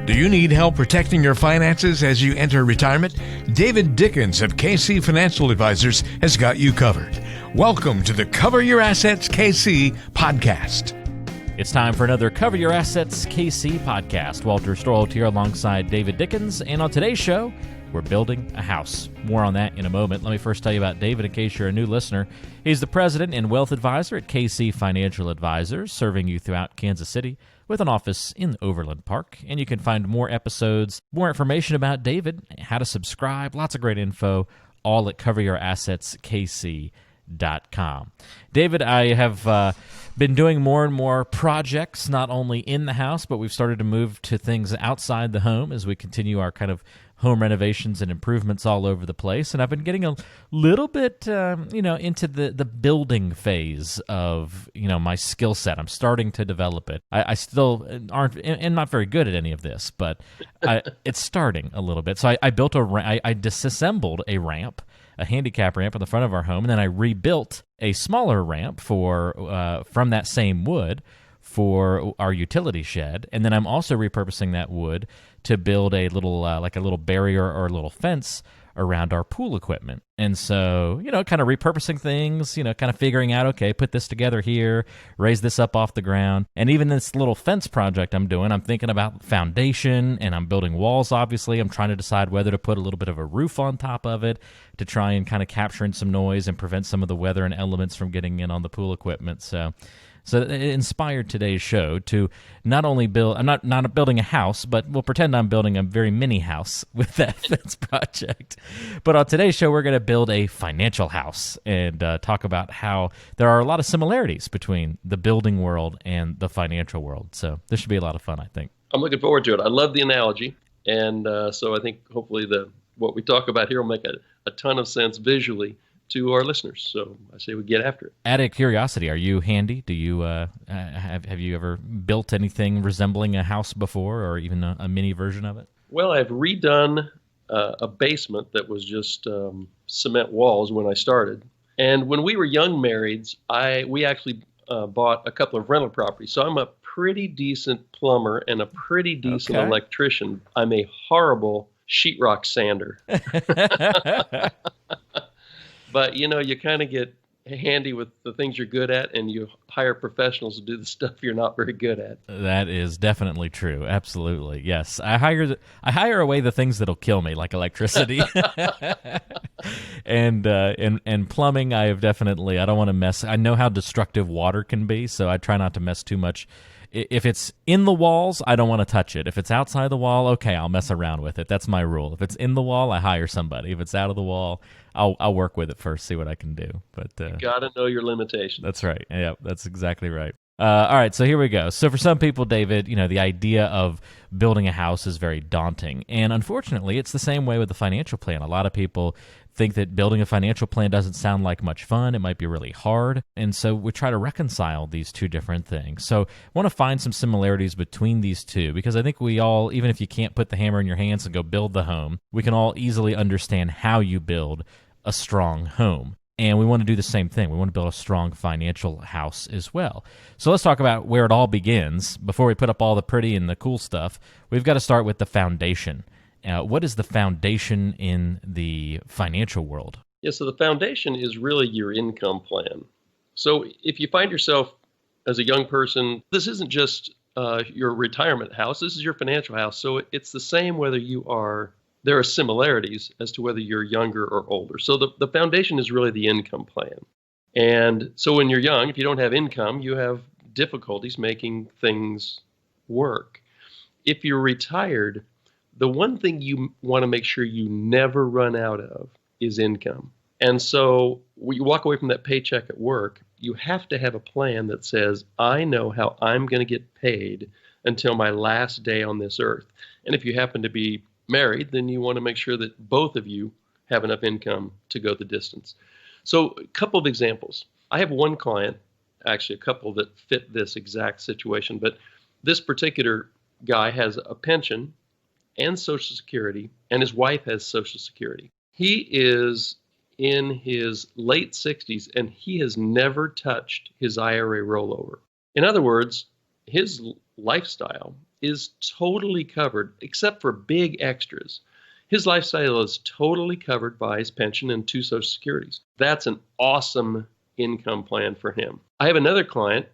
Do you need help protecting your finances as you enter retirement? David Dickens of KC Financial Advisors has got you covered. Welcome to the Cover Your Assets KC podcast. It's time for another Cover Your Assets KC podcast. Walter Storholt here alongside David Dickens, and on today's show, we're building a house. More on that in a moment. Let me first tell you about David in case you're a new listener. He's the president and wealth advisor at KC Financial Advisors, serving you throughout Kansas City with an office in Overland Park. And you can find more episodes, more information about David, how to subscribe, lots of great info, all at coveryourassetskc.com. David, I have been doing more and more projects, not only in the house, but we've started to move to things outside the home as we continue our kind of home renovations and improvements all over the place. And I've been getting a little bit, into the building phase of, my skill set. I'm starting to develop it. I still am not very good at any of this, but it's starting a little bit. So I built I disassembled a ramp, a handicap ramp in the front of our home, and then I rebuilt a smaller ramp from that same wood for our utility shed. And then I'm also repurposing that wood to build a little like a little barrier or a little fence around our pool equipment. And so, kind of repurposing things, kind of figuring out, okay, put this together here, raise this up off the ground. And even this little fence project I'm doing, I'm thinking about foundation, and I'm building walls, obviously. I'm trying to decide whether to put a little bit of a roof on top of it to try and kind of capture in some noise and prevent some of the weather and elements from getting in on the pool equipment. So it inspired today's show to not only build, I'm not building a house, but we'll pretend I'm building a very mini house with that fence project. But on today's show, we're going to build a financial house and talk about how there are a lot of similarities between the building world and the financial world. So this should be a lot of fun, I think. I'm looking forward to it. I love the analogy. And so I think hopefully what we talk about here will make a ton of sense visually to our listeners. So I say we get after it. Out of curiosity, are you handy? Do you have you ever built anything resembling a house before, or even a mini version of it? Well, I've redone a basement that was just cement walls when I started. And when we were young marrieds, we actually bought a couple of rental properties. So I'm a pretty decent plumber and a pretty decent electrician. I'm a horrible sheetrock sander. But, you kind of get handy with the things you're good at, and you hire professionals to do the stuff you're not very good at. That is definitely true. Absolutely. Yes. I hire away the things that'll kill me, like electricity. And plumbing, I don't want to mess. I know how destructive water can be, so I try not to mess too much. If it's in the walls, I don't want to touch it. If it's outside the wall, okay, I'll mess around with it. That's my rule. If it's in the wall, I hire somebody. If it's out of the wall, I'll work with it first, see what I can do. But you got to know your limitations. That's right. Yeah, that's exactly right. All right, so here we go. So for some people, David, the idea of building a house is very daunting. And unfortunately, it's the same way with the financial plan. A lot of people think that building a financial plan doesn't sound like much fun. It might be really hard. And so we try to reconcile these two different things. So I want to find some similarities between these two, because I think we all, even if you can't put the hammer in your hands and go build the home, we can all easily understand how you build a strong home. And we want to do the same thing. We want to build a strong financial house as well. So let's talk about where it all begins. Before we put up all the pretty and the cool stuff, we've got to start with the foundation. What is the foundation in the financial world? Yeah, so the foundation is really your income plan. So if you find yourself as a young person, this isn't just your retirement house, this is your financial house. So it's the same whether there are similarities as to whether you're younger or older. So the foundation is really the income plan. And so when you're young, if you don't have income, you have difficulties making things work. If you're retired, the one thing you want to make sure you never run out of is income. And so when you walk away from that paycheck at work, you have to have a plan that says, I know how I'm going to get paid until my last day on this earth. And if you happen to be married, then you want to make sure that both of you have enough income to go the distance. So a couple of examples. I have one client, actually a couple that fit this exact situation, but this particular guy has a pension and Social Security, and his wife has Social Security. He is in his late 60s, and he has never touched his IRA rollover. In other words, his lifestyle is totally covered, except for big extras. His lifestyle is totally covered by his pension and 2 Social Securities. That's an awesome income plan for him. I have another client,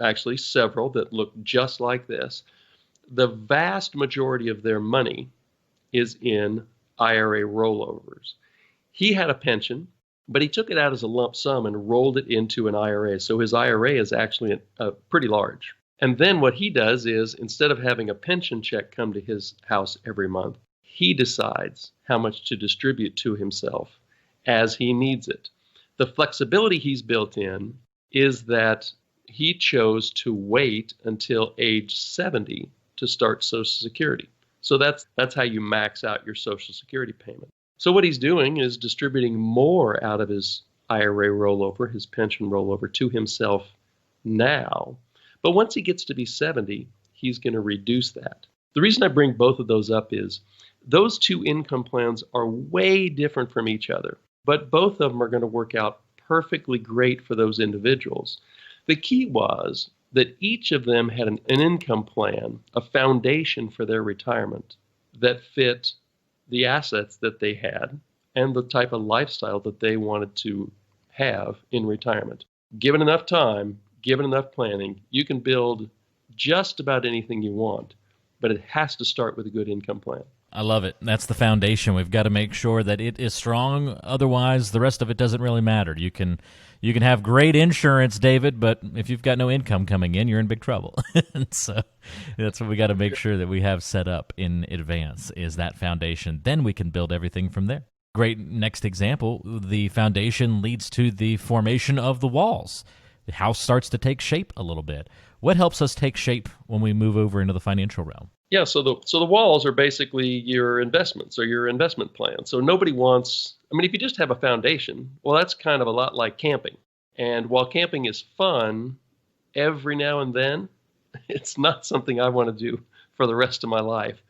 actually several, that look just like this. The vast majority of their money is in IRA rollovers. He had a pension, but he took it out as a lump sum and rolled it into an IRA. So his IRA is actually pretty large. And then what he does is, instead of having a pension check come to his house every month, he decides how much to distribute to himself as he needs it. The flexibility he's built in is that he chose to wait until age 70 to start Social Security. So that's how you max out your Social Security payment. So what he's doing is distributing more out of his IRA rollover, his pension rollover, to himself now. But once he gets to be 70, he's going to reduce that. The reason I bring both of those up is those two income plans are way different from each other, but both of them are going to work out perfectly great for those individuals. The key was that each of them had an income plan, a foundation for their retirement that fit the assets that they had and the type of lifestyle that they wanted to have in retirement. Given enough time, given enough planning, you can build just about anything you want, but it has to start with a good income plan. I love it. That's the foundation. We've got to make sure that it is strong. Otherwise, the rest of it doesn't really matter. You can have great insurance, David, but if you've got no income coming in, you're in big trouble. And so that's what we got to make sure that we have set up in advance, is that foundation. Then we can build everything from there. Great next example, the foundation leads to the formation of the walls. The house starts to take shape a little bit. What helps us take shape when we move over into the financial realm? Yeah, so the walls are basically your investments or your investment plan. So nobody wants, if you just have a foundation, well, that's kind of a lot like camping. And while camping is fun every now and then, it's not something I want to do for the rest of my life.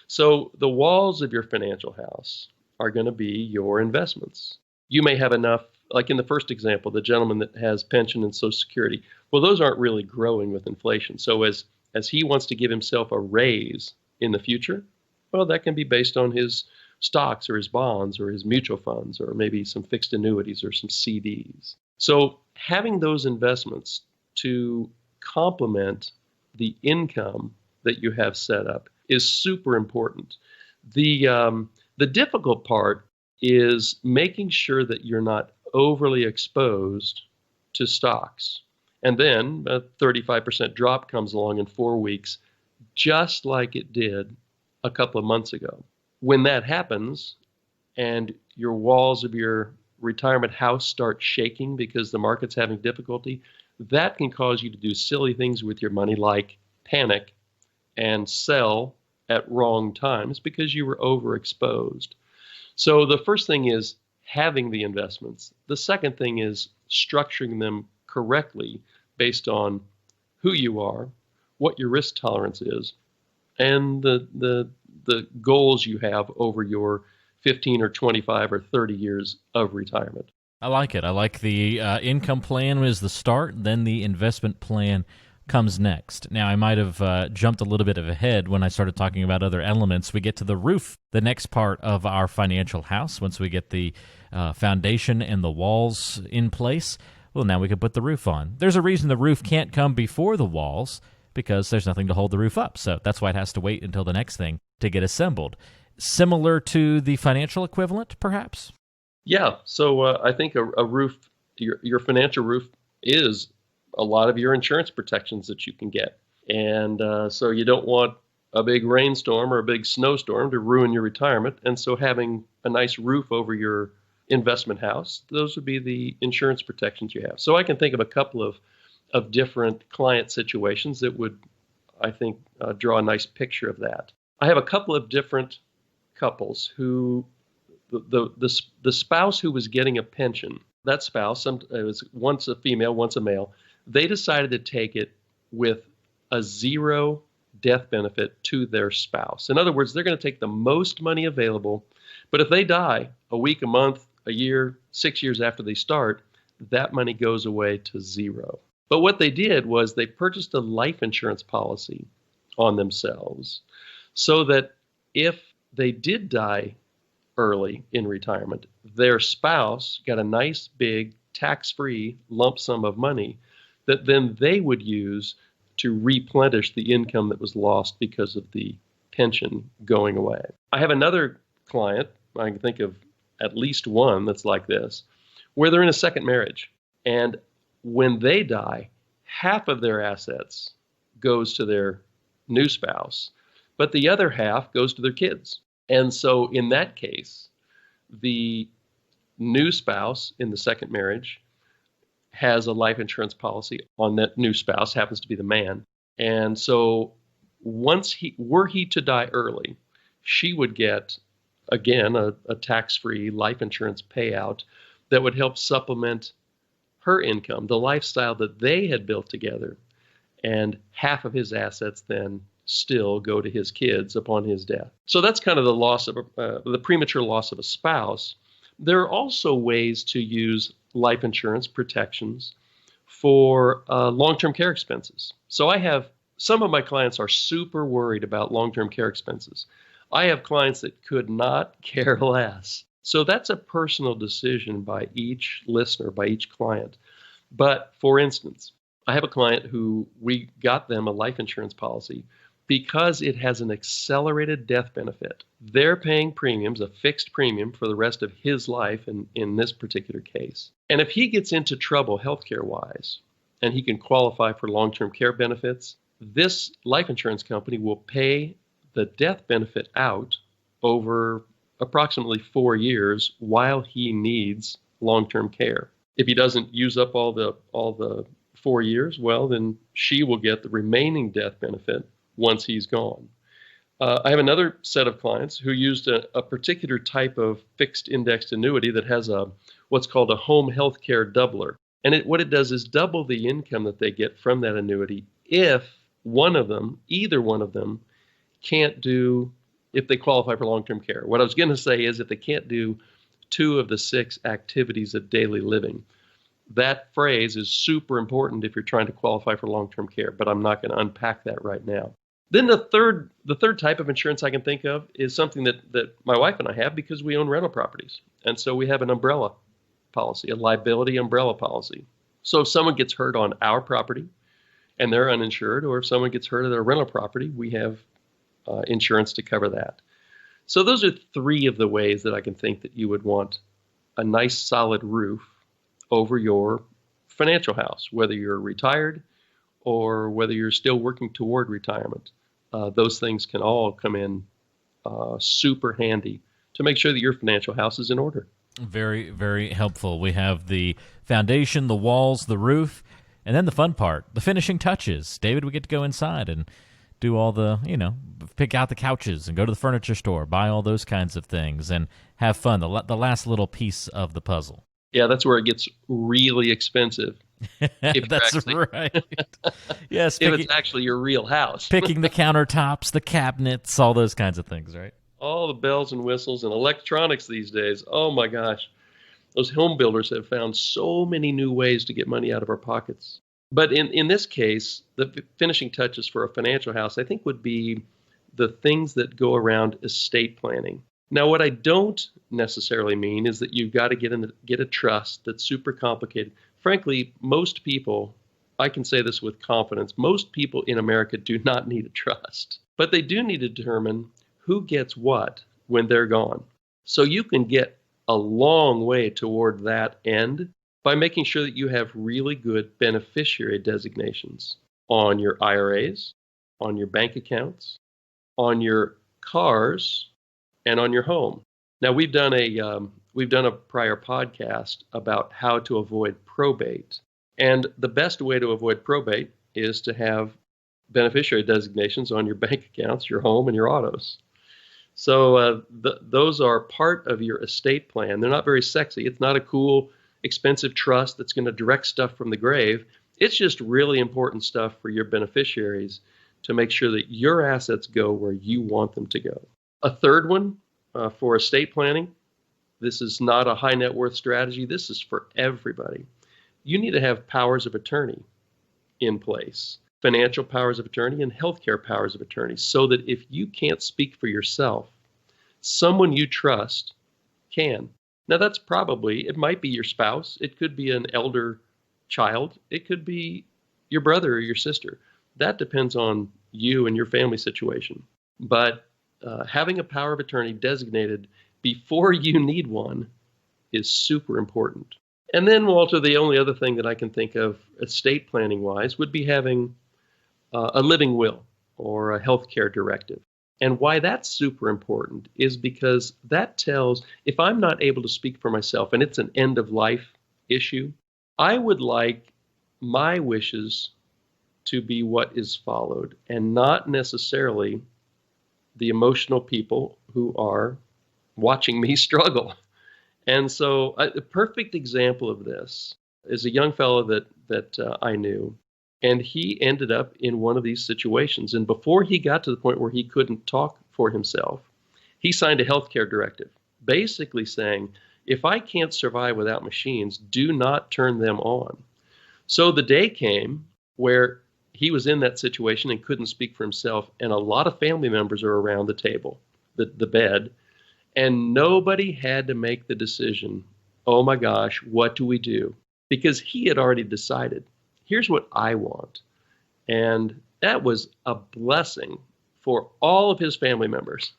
So the walls of your financial house are going to be your investments. You may have enough, like in the first example, the gentleman that has pension and Social Security. Well, those aren't really growing with inflation. So as he wants to give himself a raise in the future, well, that can be based on his stocks or his bonds or his mutual funds or maybe some fixed annuities or some CDs. So having those investments to complement the income that you have set up is super important. The difficult part is making sure that you're not overly exposed to stocks. And then a 35% drop comes along in 4 weeks, just like it did a couple of months ago. When that happens and your walls of your retirement house start shaking because the market's having difficulty, that can cause you to do silly things with your money like panic and sell at wrong times because you were overexposed. So the first thing is having the investments. The second thing is structuring them correctly based on who you are, what your risk tolerance is, and the goals you have over your 15 or 25 or 30 years of retirement. I like it. I like the income plan is the start, then the investment plan comes next. Now, I might have jumped a little bit ahead when I started talking about other elements. We get to the roof, the next part of our financial house. Once we get the foundation and the walls in place, well, now we can put the roof on. There's a reason the roof can't come before the walls, because there's nothing to hold the roof up. So that's why it has to wait until the next thing to get assembled. Similar to the financial equivalent, perhaps? Yeah. So I think a roof, your financial roof is a lot of your insurance protections that you can get. And so you don't want a big rainstorm or a big snowstorm to ruin your retirement. And so having a nice roof over your investment house, those would be the insurance protections you have. So I can think of a couple of different client situations that would, I think, draw a nice picture of that. I have a couple of different couples who, the spouse who was getting a pension, that spouse, it was once a female, once a male, they decided to take it with a zero death benefit to their spouse. In other words, they're going to take the most money available, but if they die a week, a month, a year, 6 years after they start, that money goes away to zero. But what they did was they purchased a life insurance policy on themselves so that if they did die early in retirement, their spouse got a nice big tax-free lump sum of money that then they would use to replenish the income that was lost because of the pension going away. I have another client, I can think of at least one that's like this, where they're in a second marriage. And when they die, half of their assets goes to their new spouse, but the other half goes to their kids. And so in that case, the new spouse in the second marriage has a life insurance policy on that new spouse, happens to be the man. And so were he to die early, she would get, again, a tax-free life insurance payout that would help supplement her income, the lifestyle that they had built together. And half of his assets then still go to his kids upon his death. So that's kind of the loss of the premature loss of a spouse. There are also ways to use life insurance protections for long-term care expenses. So some of my clients are super worried about long-term care expenses. I have clients that could not care less. So that's a personal decision by each listener, by each client. But for instance, I have a client who we got them a life insurance policy because it has an accelerated death benefit. They're paying premiums, a fixed premium for the rest of his life in this particular case. And if he gets into trouble healthcare-wise and he can qualify for long-term care benefits, this life insurance company will pay the death benefit out over approximately 4 years while he needs long-term care. If he doesn't use up all the 4 years, well, then she will get the remaining death benefit once he's gone. I have another set of clients who used a particular type of fixed indexed annuity that has what's called a home health care doubler. And what it does is double the income that they get from that annuity if either one of them, if they qualify for long-term care. What I was going to say is if they can't do 2 of the 6 activities of daily living. That phrase is super important if you're trying to qualify for long-term care, but I'm not going to unpack that right now. Then the third type of insurance I can think of is something that my wife and I have because we own rental properties. And so we have an umbrella policy, a liability umbrella policy. So if someone gets hurt on our property and they're uninsured, or if someone gets hurt at their rental property, we have insurance to cover that. So those are 3 of the ways that I can think that you would want a nice solid roof over your financial house, whether you're retired or whether you're still working toward retirement. Those things can all come in super handy to make sure that your financial house is in order. Very, very helpful. We have the foundation, the walls, the roof, and then the fun part, the finishing touches. David, we get to go inside and do all the, pick out the couches and go to the furniture store, buy all those kinds of things and have fun, the last little piece of the puzzle. Yeah, that's where it gets really expensive. That's right. Yes, if it's actually your real house. Picking the countertops, the cabinets, all those kinds of things, right? All the bells and whistles and electronics these days. Oh my gosh. Those home builders have found so many new ways to get money out of our pockets. But in this case, the finishing touches for a financial house, I think, would be the things that go around estate planning. Now, what I don't necessarily mean is that you've got to get a trust that's super complicated. Frankly, most people, I can say this with confidence, most people in America do not need a trust. But they do need to determine who gets what when they're gone. So you can get a long way toward that end by making sure that you have really good beneficiary designations on your IRAs, on your bank accounts, on your cars, and on your home. Now, we've done a prior podcast about how to avoid probate. And the best way to avoid probate is to have beneficiary designations on your bank accounts, your home, and your autos. So those are part of your estate plan. They're not very sexy. It's not a cool, expensive trust that's going to direct stuff from the grave. It's just really important stuff for your beneficiaries to make sure that your assets go where you want them to go. A third one for estate planning, this is not a high net worth strategy. This is for everybody. You need to have powers of attorney in place. financial powers of attorney and healthcare powers of attorney, so that if you can't speak for yourself, someone you trust can. Now it might be your spouse, it could be an elder child, it could be your brother or your sister. That depends on you and your family situation. But having a power of attorney designated before you need one is super important. And then, Walter, the only other thing that I can think of estate planning wise would be having a living will or a healthcare directive. And why that's super important is because that tells, if I'm not able to speak for myself and it's an end of life issue, I would like my wishes to be what is followed and not necessarily the emotional people who are watching me struggle. And so a perfect example of this is a young fellow that I knew, and he ended up in one of these situations. And before he got to the point where he couldn't talk for himself, he signed a healthcare directive, basically saying, if I can't survive without machines, do not turn them on. So the day came where he was in that situation and couldn't speak for himself, and a lot of family members are around the table, the bed, and nobody had to make the decision, oh my gosh, what do we do? Because he had already decided, here's what I want. And that was a blessing for all of his family members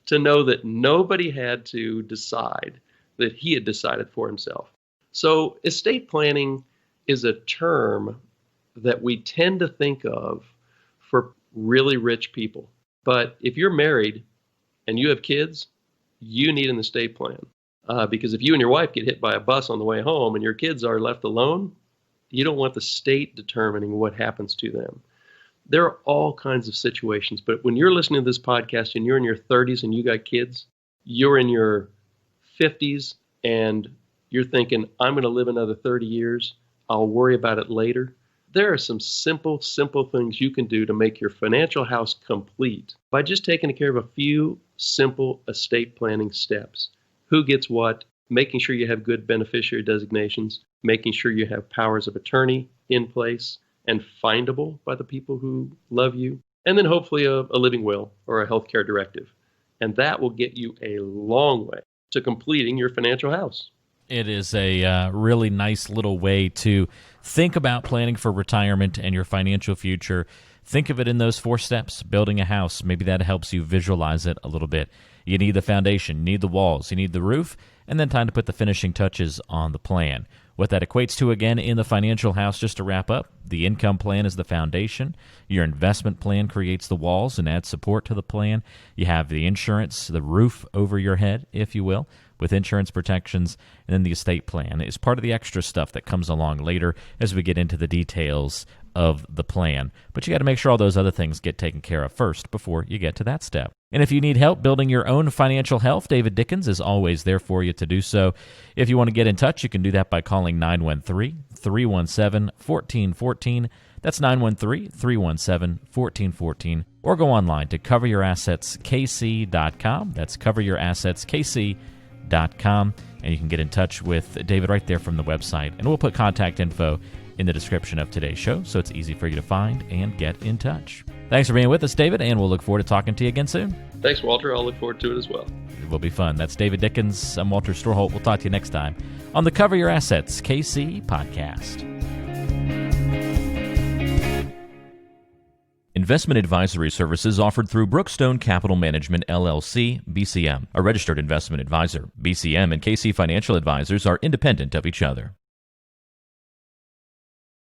to know that nobody had to decide, that he had decided for himself. So estate planning is a term that we tend to think of for really rich people. But if you're married and you have kids, you need an estate plan. Because if you and your wife get hit by a bus on the way home and your kids are left alone, you don't want the state determining what happens to them. There are all kinds of situations, but when you're listening to this podcast and you're in your 30s and you got kids, you're in your 50s and you're thinking, I'm going to live another 30 years, I'll worry about it later. There are some simple things you can do to make your financial house complete by just taking care of a few simple estate planning steps. Who gets what, making sure you have good beneficiary designations, making sure you have powers of attorney in place and findable by the people who love you, and then hopefully a living will or a healthcare directive. And that will get you a long way to completing your financial house. It is a really nice little way to think about planning for retirement and your financial future. Think of it in those 4 steps. Building a house, maybe that helps you visualize it a little bit. You need the foundation, you need the walls, you need the roof, and then time to put the finishing touches on the plan. What that equates to, again, in the financial house, just to wrap up, the income plan is the foundation. Your investment plan creates the walls and adds support to the plan. You have the insurance, the roof over your head, if you will, with insurance protections. And then the estate plan is part of the extra stuff that comes along later as we get into the details of the plan. But you got to make sure all those other things get taken care of first before you get to that step. And if you need help building your own financial health, David Dickens is always there for you to do so. If you want to get in touch, you can do that by calling 913-317-1414. That's 913-317-1414. Or go online to coveryourassetskc.com. That's coveryourassetskc.com. And you can get in touch with David right there from the website. And we'll put contact info in the description of today's show, so it's easy for you to find and get in touch. Thanks for being with us, David, and we'll look forward to talking to you again soon. Thanks, Walter. I'll look forward to it as well. It will be fun. That's David Dickens. I'm Walter Storholt. We'll talk to you next time on the Cover Your Assets KC podcast. Investment advisory services offered through Brookstone Capital Management, LLC, BCM, a registered investment advisor. BCM and KC Financial Advisors are independent of each other.